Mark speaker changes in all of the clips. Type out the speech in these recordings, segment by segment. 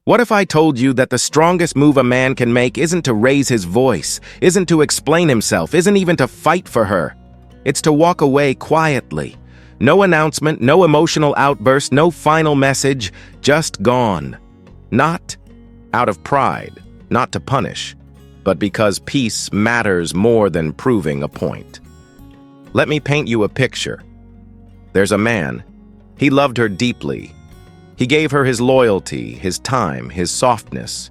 Speaker 1: What if I told you that the strongest move a man can make isn't to raise his voice, isn't to explain himself, isn't even to fight for her? It's to walk away quietly. No announcement, no emotional outburst, no final message, just gone. Not out of pride, not to punish, but because peace matters more than proving a point. Let me paint you a picture. There's a man. He loved her deeply. He gave her his loyalty, his time, his softness.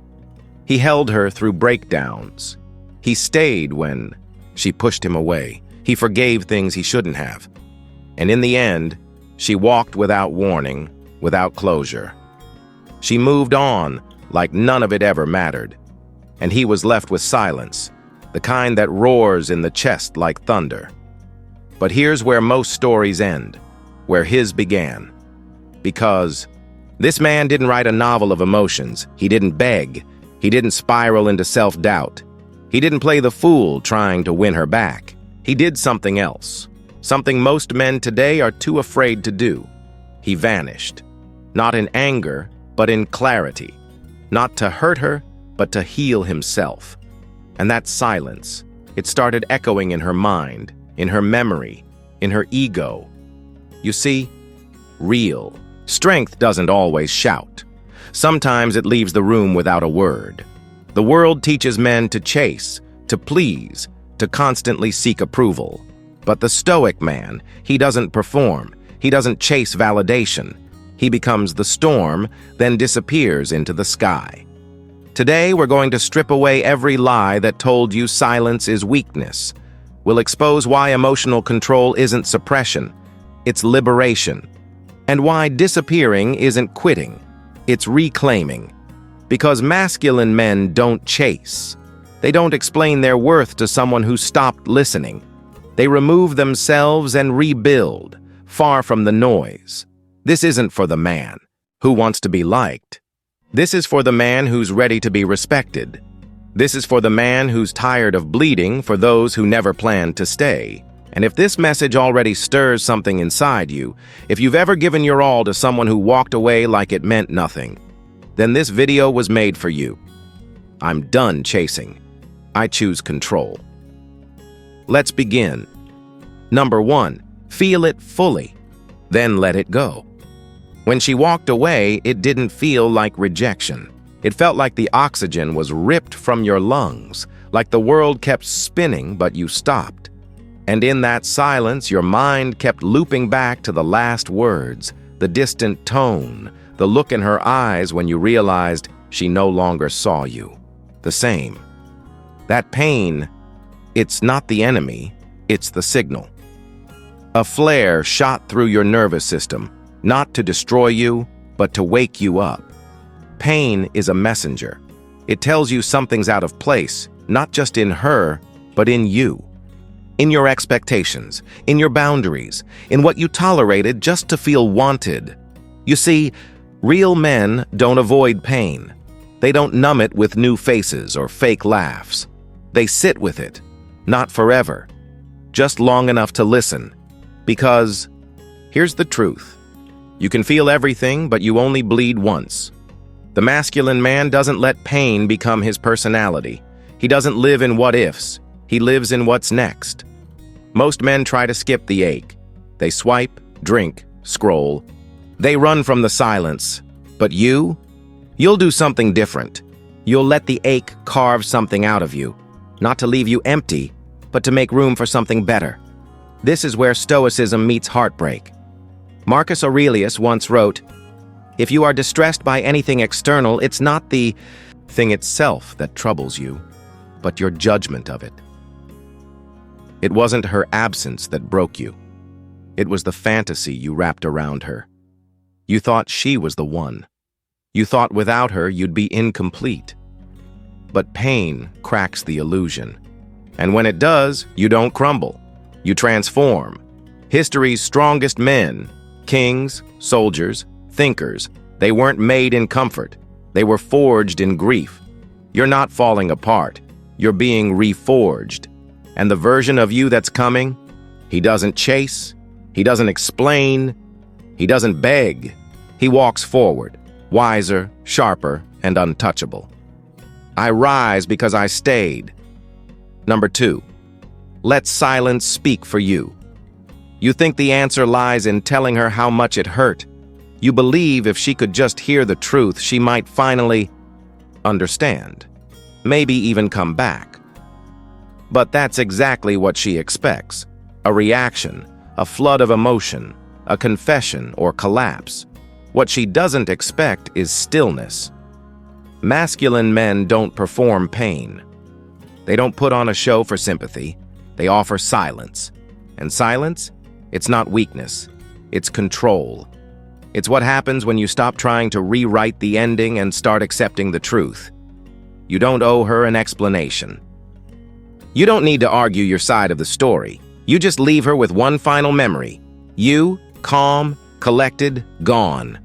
Speaker 1: He held her through breakdowns. He stayed when she pushed him away. He forgave things he shouldn't have. And in the end, she walked without warning, without closure. She moved on like none of it ever mattered. And he was left with silence, the kind that roars in the chest like thunder. But here's where most stories end, where his began. Because this man didn't write a novel of emotions. He didn't beg. He didn't spiral into self-doubt. He didn't play the fool trying to win her back. He did something else, something most men today are too afraid to do. He vanished, not in anger, but in clarity, not to hurt her, but to heal himself. And that silence, it started echoing in her mind, in her memory, in her ego. You see, real strength doesn't always shout. Sometimes it leaves the room without a word. The world teaches men to chase, to please, to constantly seek approval. But the Stoic man, he doesn't perform. He doesn't chase validation. He becomes the storm, then disappears into the sky. Today, we're going to strip away every lie that told you silence is weakness. We'll expose why emotional control isn't suppression, it's liberation. And why disappearing isn't quitting, it's reclaiming. Because masculine men don't chase. They don't explain their worth to someone who stopped listening. They remove themselves and rebuild, far from the noise. This isn't for the man who wants to be liked. This is for the man who's ready to be respected. This is for the man who's tired of bleeding for those who never planned to stay. And if this message already stirs something inside you, if you've ever given your all to someone who walked away like it meant nothing, then this video was made for you. I'm done chasing. I choose control. Let's begin. Number 1, feel it fully, then let it go. When she walked away, it didn't feel like rejection. It felt like the oxygen was ripped from your lungs, like the world kept spinning but you stopped. And in that silence, your mind kept looping back to the last words, the distant tone, the look in her eyes when you realized she no longer saw you. The same. That pain, it's not the enemy, it's the signal. A flare shot through your nervous system, not to destroy you, but to wake you up. Pain is a messenger. It tells you something's out of place, not just in her, but in you. In your expectations, in your boundaries, in what you tolerated just to feel wanted. You see, real men don't avoid pain. They don't numb it with new faces or fake laughs. They sit with it, not forever, just long enough to listen. Because here's the truth. You can feel everything, but you only bleed once. The masculine man doesn't let pain become his personality. He doesn't live in what-ifs. He lives in what's next. Most men try to skip the ache. They swipe, drink, scroll. They run from the silence. But you'll do something different. You'll let the ache carve something out of you, not to leave you empty, but to make room for something better. This is where Stoicism meets heartbreak. Marcus Aurelius once wrote, "If you are distressed by anything external, it's not the thing itself that troubles you, but your judgment of it." It wasn't her absence that broke you. It was the fantasy you wrapped around her. You thought she was the one. You thought without her you'd be incomplete. But pain cracks the illusion. And when it does, you don't crumble. You transform. History's strongest men, kings, soldiers, thinkers, they weren't made in comfort. They were forged in grief. You're not falling apart. You're being reforged. And the version of you that's coming, he doesn't chase, he doesn't explain, he doesn't beg. He walks forward, wiser, sharper, and untouchable. I rise because I stayed. Number 2, let silence speak for you. You think the answer lies in telling her how much it hurt. You believe if she could just hear the truth, she might finally understand, maybe even come back. But that's exactly what she expects: a reaction, a flood of emotion, a confession or collapse. What she doesn't expect is stillness. Masculine men don't perform pain. They don't put on a show for sympathy. They offer silence. And silence? It's not weakness. It's control. It's what happens when you stop trying to rewrite the ending and start accepting the truth. You don't owe her an explanation. You don't need to argue your side of the story. You just leave her with one final memory. You, calm, collected, gone.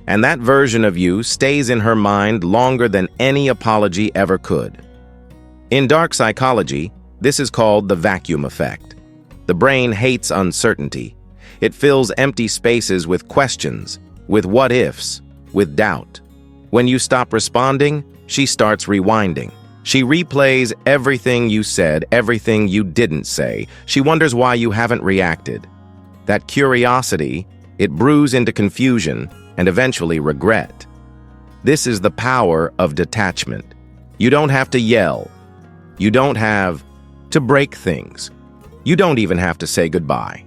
Speaker 1: And that version of you stays in her mind longer than any apology ever could. In dark psychology, this is called the vacuum effect. The brain hates uncertainty. It fills empty spaces with questions, with what-ifs, with doubt. When you stop responding, she starts rewinding. She replays everything you said, everything you didn't say. She wonders why you haven't reacted. That curiosity, it brews into confusion and eventually regret. This is the power of detachment. You don't have to yell. You don't have to break things. You don't even have to say goodbye.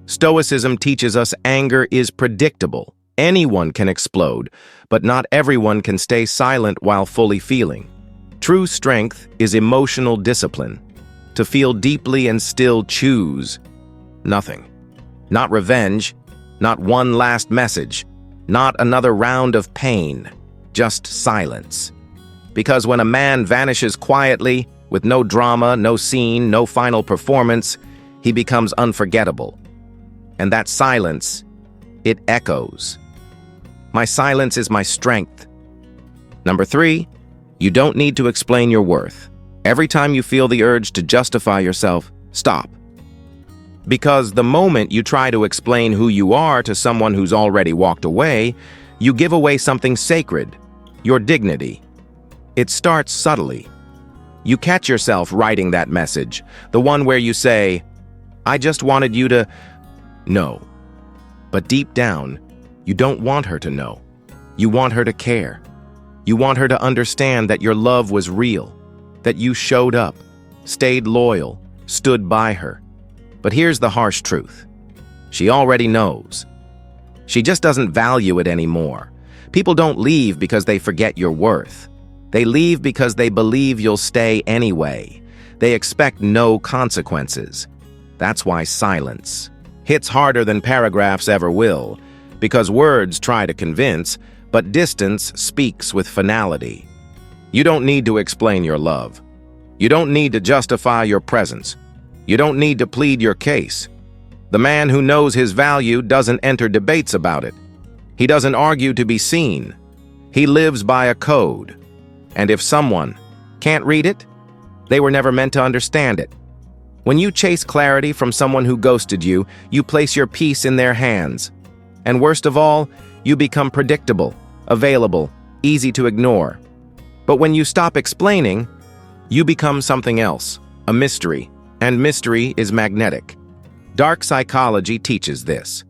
Speaker 1: Stoicism teaches us anger is predictable. Anyone can explode, but not everyone can stay silent while fully feeling. True strength is emotional discipline. To feel deeply and still choose nothing. Not revenge, not one last message, not another round of pain, just silence. Because when a man vanishes quietly, with no drama, no scene, no final performance, he becomes unforgettable. And that silence, it echoes. My silence is my strength. Number 3, you don't need to explain your worth. Every time you feel the urge to justify yourself, stop. Because the moment you try to explain who you are to someone who's already walked away, you give away something sacred, your dignity. It starts subtly. You catch yourself writing that message, the one where you say, I just wanted you to know. But deep down, you don't want her to know. You want her to care. You want her to understand that your love was real, that you showed up, stayed loyal, stood by her. But here's the harsh truth. She already knows. She just doesn't value it anymore. People don't leave because they forget your worth. They leave because they believe you'll stay anyway. They expect no consequences. That's why silence hits harder than paragraphs ever will, because words try to convince, but distance speaks with finality. You don't need to explain your love. You don't need to justify your presence. You don't need to plead your case. The man who knows his value doesn't enter debates about it. He doesn't argue to be seen. He lives by a code. And if someone can't read it, they were never meant to understand it. When you chase clarity from someone who ghosted you, you place your peace in their hands. And worst of all, you become predictable, available, easy to ignore. But when you stop explaining, you become something else, a mystery, and mystery is magnetic. Dark psychology teaches this.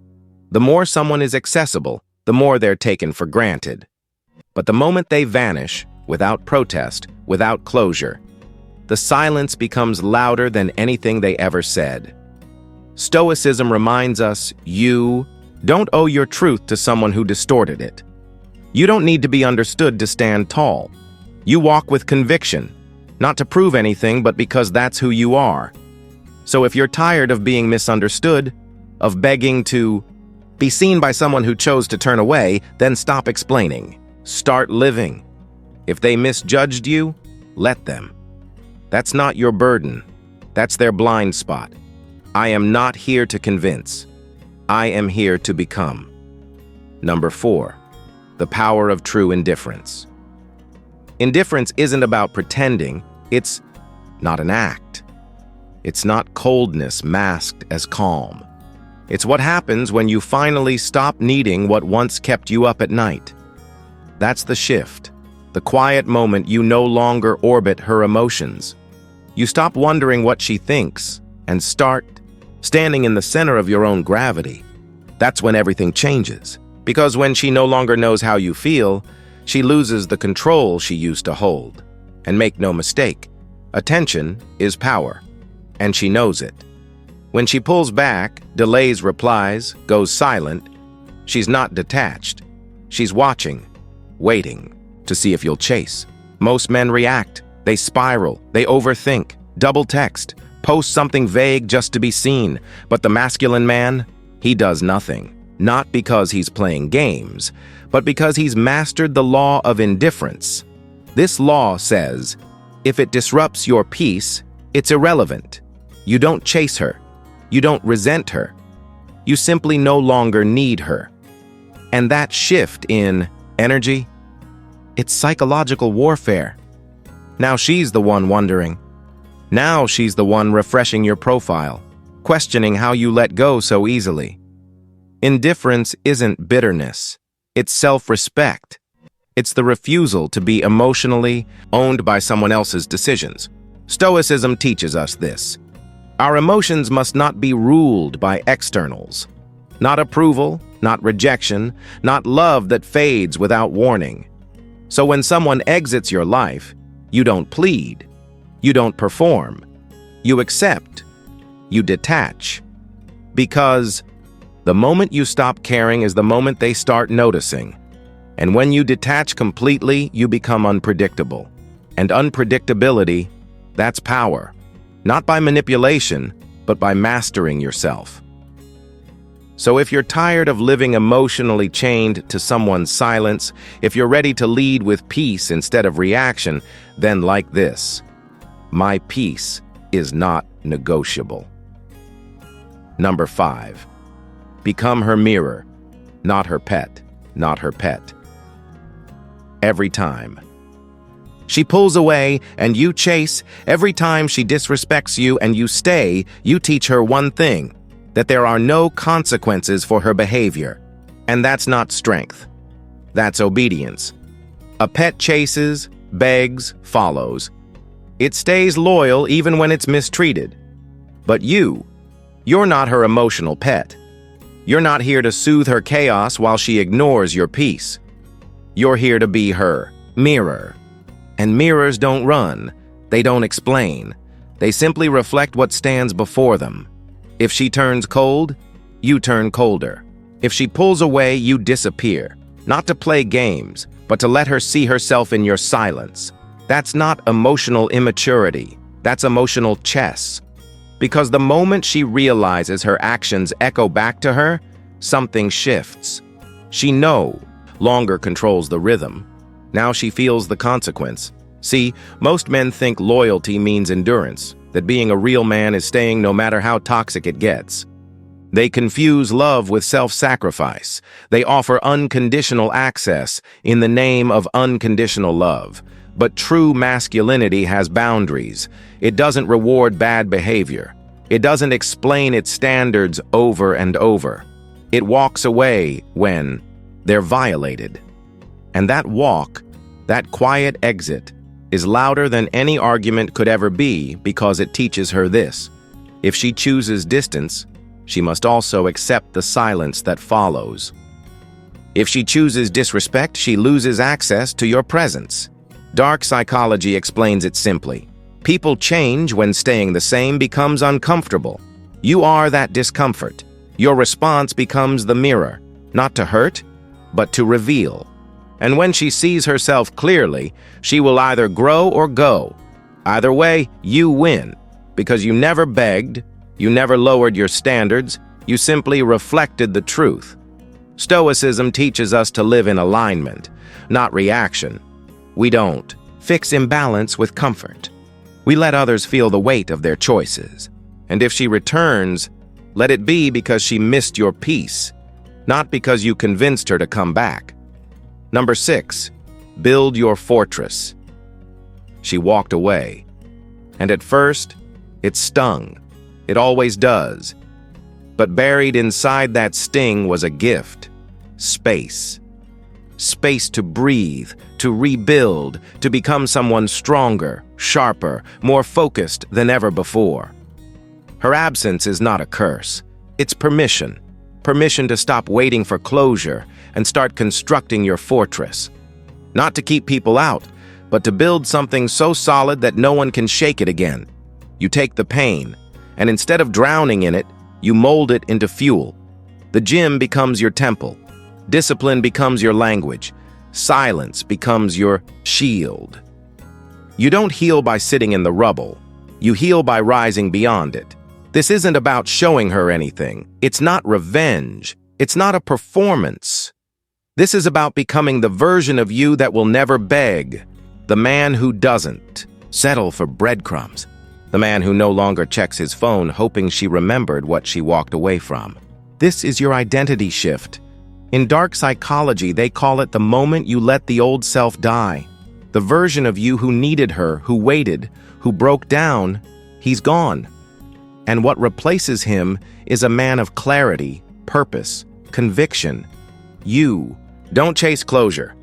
Speaker 1: The more someone is accessible, the more they're taken for granted. But the moment they vanish, without protest, without closure, the silence becomes louder than anything they ever said. Stoicism reminds us you don't owe your truth to someone who distorted it. You don't need to be understood to stand tall. You walk with conviction, not to prove anything, but because that's who you are. So if you're tired of being misunderstood, of begging to be seen by someone who chose to turn away, then stop explaining. Start living. If they misjudged you, let them. That's not your burden. That's their blind spot. I am not here to convince. I am here to become. Number 4, the power of true indifference. Indifference isn't about pretending. It's not an act. It's not coldness masked as calm. It's what happens when you finally stop needing what once kept you up at night. That's the shift. the quiet moment you no longer orbit her emotions. You stop wondering what she thinks and start standing in the center of your own gravity. That's when everything changes, because when she no longer knows how you feel, she loses the control she used to hold. And make no mistake, attention is power, and she knows it. When she pulls back, delays replies, goes silent, she's not detached. She's watching, waiting to see if you'll chase. Most men react. They spiral. They overthink. Double text. Post something vague just to be seen. But the masculine man, he does nothing. Not because he's playing games, but because he's mastered the law of indifference. This law says, if it disrupts your peace, it's irrelevant. You don't chase her. You don't resent her. You simply no longer need her. And that shift in energy, it's psychological warfare. Now she's the one wondering. Now she's the one refreshing your profile, questioning how you let go so easily. Indifference isn't bitterness. It's self-respect. It's the refusal to be emotionally owned by someone else's decisions. Stoicism teaches us this. Our emotions must not be ruled by externals. Not approval, not rejection, not love that fades without warning. So when someone exits your life, you don't plead. You don't perform. You accept. You detach. Because the moment you stop caring is the moment they start noticing. And when you detach completely, you become unpredictable. And unpredictability, that's power. Not by manipulation, but by mastering yourself. So if you're tired of living emotionally chained to someone's silence, if you're ready to lead with peace instead of reaction, then like this: my peace is not negotiable. Number 5. Become her mirror, not her pet, not her pet. Every time she pulls away and you chase, every time she disrespects you and you stay, you teach her one thing: that there are no consequences for her behavior. And that's not strength. That's obedience. A pet chases, begs, follows. It stays loyal even when it's mistreated. But you're not her emotional pet. You're not here to soothe her chaos while she ignores your peace. You're here to be her mirror. And mirrors don't run. They don't explain. They simply reflect what stands before them. If she turns cold, you turn colder. If she pulls away, you disappear. Not to play games, but to let her see herself in your silence. That's not emotional immaturity. That's emotional chess. Because the moment she realizes her actions echo back to her, something shifts. She no longer controls the rhythm. Now she feels the consequence. See, most men think loyalty means endurance, that being a real man is staying no matter how toxic it gets. They confuse love with self-sacrifice. They offer unconditional access in the name of unconditional love. But true masculinity has boundaries. It doesn't reward bad behavior. It doesn't explain its standards over and over. It walks away when they're violated. And that walk, that quiet exit, is louder than any argument could ever be because it teaches her this: if she chooses distance, she must also accept the silence that follows. If she chooses disrespect, she loses access to your presence. Dark psychology explains it simply. People change when staying the same becomes uncomfortable. You are that discomfort. Your response becomes the mirror, not to hurt, but to reveal. And when she sees herself clearly, she will either grow or go. Either way, you win, because you never begged, you never lowered your standards, you simply reflected the truth. Stoicism teaches us to live in alignment, not reaction. We don't fix imbalance with comfort. We let others feel the weight of their choices. And if she returns, let it be because she missed your peace, not because you convinced her to come back. Number 6, build your fortress. She walked away. And at first, it stung. It always does. But buried inside that sting was a gift. Space. Space to breathe, to rebuild, to become someone stronger, sharper, more focused than ever before. Her absence is not a curse. It's permission. Permission to stop waiting for closure and start constructing your fortress. Not to keep people out, but to build something so solid that no one can shake it again. You take the pain, and instead of drowning in it, you mold it into fuel. The gym becomes your temple. Discipline becomes your language. Silence becomes your shield. You don't heal by sitting in the rubble. You heal by rising beyond it. This isn't about showing her anything. It's not revenge. It's not a performance. This is about becoming the version of you that will never beg. The man who doesn't settle for breadcrumbs. The man who no longer checks his phone hoping she remembered what she walked away from. This is your identity shift. In dark psychology, they call it the moment you let the old self die. The version of you who needed her, who waited, who broke down, he's gone. And what replaces him is a man of clarity, purpose, conviction. You don't chase closure.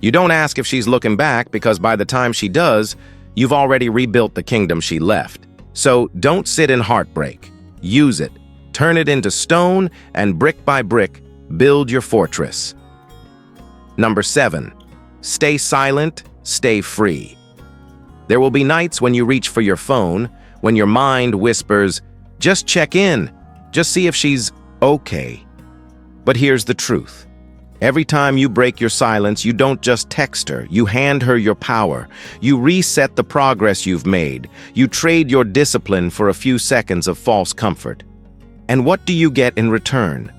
Speaker 1: You don't ask if she's looking back, because by the time she does, you've already rebuilt the kingdom she left. So don't sit in heartbreak. Use it. Turn it into stone, and brick by brick, build your fortress. Number 7, stay silent, stay free. There will be nights when you reach for your phone, when your mind whispers, just check in, just see if she's okay. But here's the truth. Every time you break your silence, you don't just text her, you hand her your power. You reset the progress you've made. You trade your discipline for a few seconds of false comfort. And what do you get in return?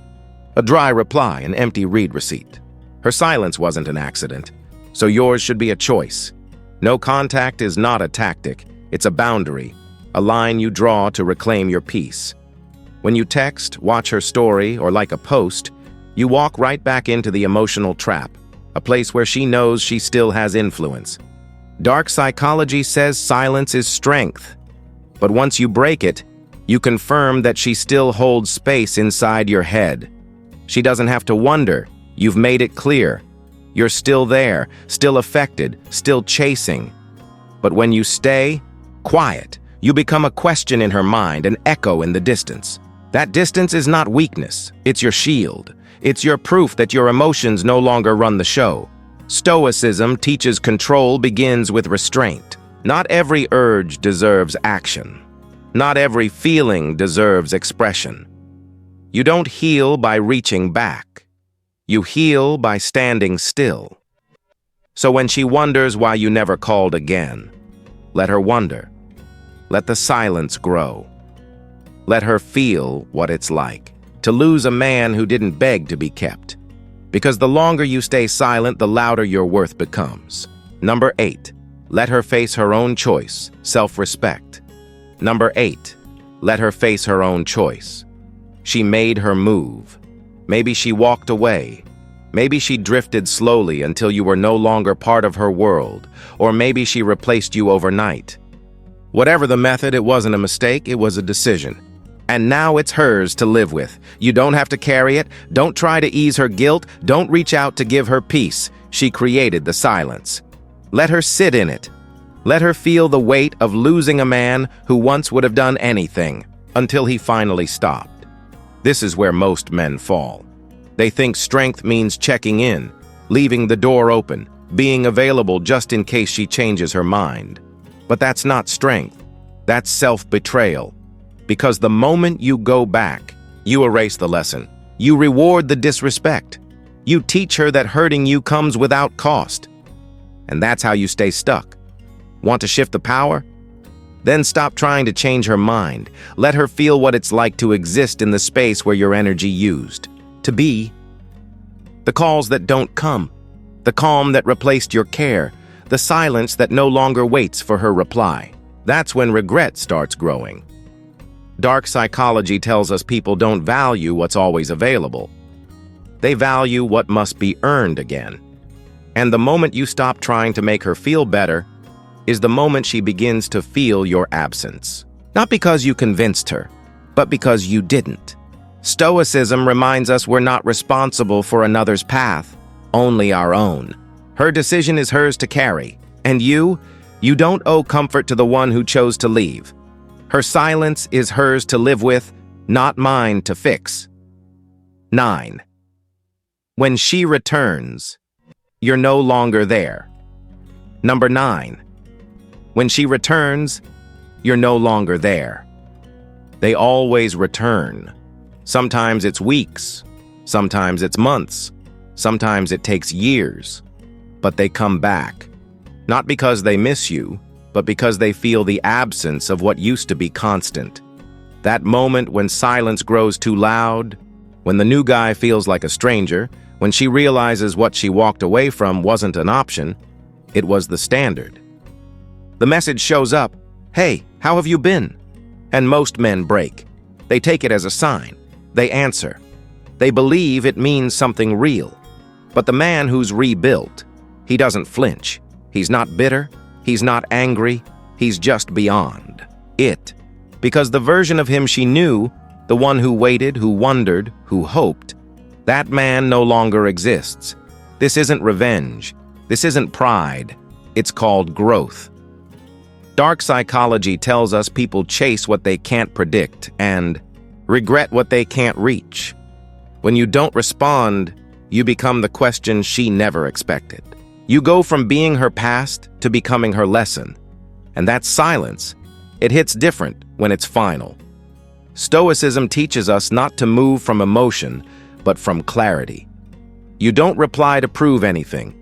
Speaker 1: A dry reply, an empty read receipt. Her silence wasn't an accident, so yours should be a choice. No contact is not a tactic, it's a boundary, a line you draw to reclaim your peace. When you text, watch her story, or like a post, you walk right back into the emotional trap, a place where she knows she still has influence. Dark psychology says silence is strength, but once you break it, you confirm that she still holds space inside your head. She doesn't have to wonder. You've made it clear. You're still there, still affected, still chasing. But when you stay quiet, you become a question in her mind, an echo in the distance. That distance is not weakness, it's your shield. It's your proof that your emotions no longer run the show. Stoicism teaches control begins with restraint. Not every urge deserves action. Not every feeling deserves expression. You don't heal by reaching back. You heal by standing still. So when she wonders why you never called again, let her wonder. Let the silence grow. Let her feel what it's like to lose a man who didn't beg to be kept. Because the longer you stay silent, the louder your worth becomes. Number 8, let her face her own choice, self-respect. Number 8, let her face her own choice. She made her move. Maybe she walked away. Maybe she drifted slowly until you were no longer part of her world, or maybe she replaced you overnight. Whatever the method, it wasn't a mistake, it was a decision. And now it's hers to live with. You don't have to carry it. Don't try to ease her guilt. Don't reach out to give her peace. She created the silence. Let her sit in it. Let her feel the weight of losing a man who once would have done anything, until he finally stopped. This is where most men fall. They think strength means checking in, leaving the door open, being available just in case she changes her mind. But that's not strength. That's self-betrayal. Because the moment you go back, you erase the lesson. You reward the disrespect. You teach her that hurting you comes without cost. And that's how you stay stuck. Want to shift the power? Then stop trying to change her mind. Let her feel what it's like to exist in the space where your energy used to be. The calls that don't come. The calm that replaced your care. The silence that no longer waits for her reply. That's when regret starts growing. Dark psychology tells us people don't value what's always available. They value what must be earned again. And the moment you stop trying to make her feel better is the moment she begins to feel your absence. Not because you convinced her, but because you didn't. Stoicism reminds us we're not responsible for another's path, only our own. Her decision is hers to carry. And you don't owe comfort to the one who chose to leave. Her silence is hers to live with, not mine to fix. 9. When she returns, you're no longer there. Number 9. When she returns, you're no longer there. They always return. Sometimes it's weeks, sometimes it's months, sometimes it takes years. But they come back. Not because they miss you, but because they feel the absence of what used to be constant. That moment when silence grows too loud, when the new guy feels like a stranger, when she realizes what she walked away from wasn't an option, it was the standard. The message shows up, "Hey, how have you been?" And most men break. They take it as a sign. They answer. They believe it means something real. But the man who's rebuilt, he doesn't flinch. He's not bitter. He's not angry. He's just beyond it. Because the version of him she knew, the one who waited, who wondered, who hoped, that man no longer exists. This isn't revenge. This isn't pride. It's called growth. Dark psychology tells us people chase what they can't predict and regret what they can't reach. When you don't respond, you become the question she never expected. You go from being her past to becoming her lesson. And that silence, it hits different when it's final. Stoicism teaches us not to move from emotion, but from clarity. You don't reply to prove anything.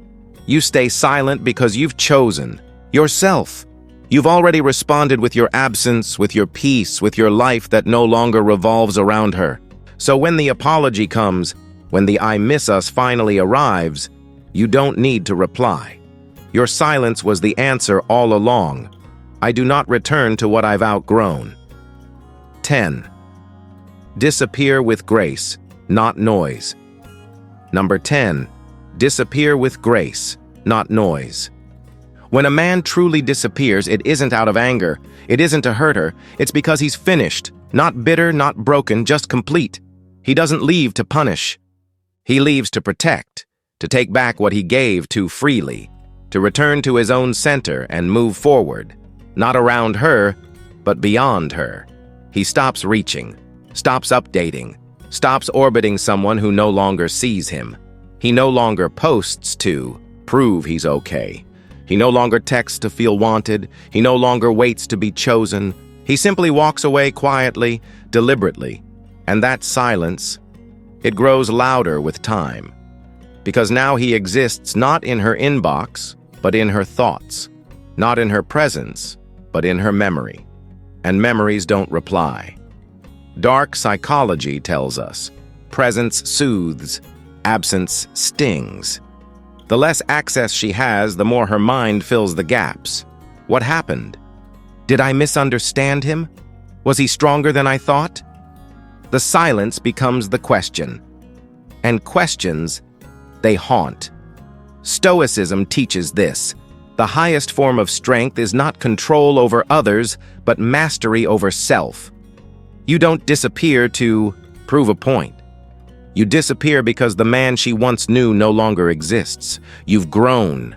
Speaker 1: You stay silent because you've chosen yourself. You've already responded with your absence, with your peace, with your life that no longer revolves around her. So when the apology comes, when the "I miss us" finally arrives, you don't need to reply. Your silence was the answer all along. I do not return to what I've outgrown. 10. Disappear with grace, not noise. Number 10. Disappear with grace, not noise. When a man truly disappears, it isn't out of anger. It isn't to hurt her. It's because he's finished, not bitter, not broken, just complete. He doesn't leave to punish. He leaves to protect, to take back what he gave too freely, to return to his own center and move forward, not around her, but beyond her. He stops reaching, stops updating, stops orbiting someone who no longer sees him. He no longer posts to prove he's okay. He no longer texts to feel wanted. He no longer waits to be chosen. He simply walks away quietly, deliberately. And that silence, it grows louder with time. Because now he exists not in her inbox, but in her thoughts. Not in her presence, but in her memory. And memories don't reply. Dark psychology tells us, presence soothes, absence stings. The less access she has, the more her mind fills the gaps. What happened? Did I misunderstand him? Was he stronger than I thought? The silence becomes the question. And questions, they haunt. Stoicism teaches this. The highest form of strength is not control over others, but mastery over self. You don't disappear to prove a point. You disappear because the man she once knew no longer exists. You've grown.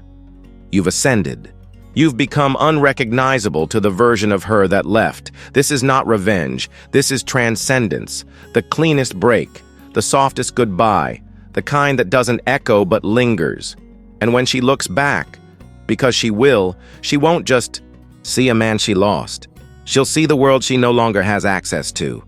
Speaker 1: You've ascended. You've become unrecognizable to the version of her that left. This is not revenge. This is transcendence. The cleanest break, the softest goodbye, the kind that doesn't echo but lingers. And when she looks back, because she will, she won't just see a man she lost. She'll see the world she no longer has access to.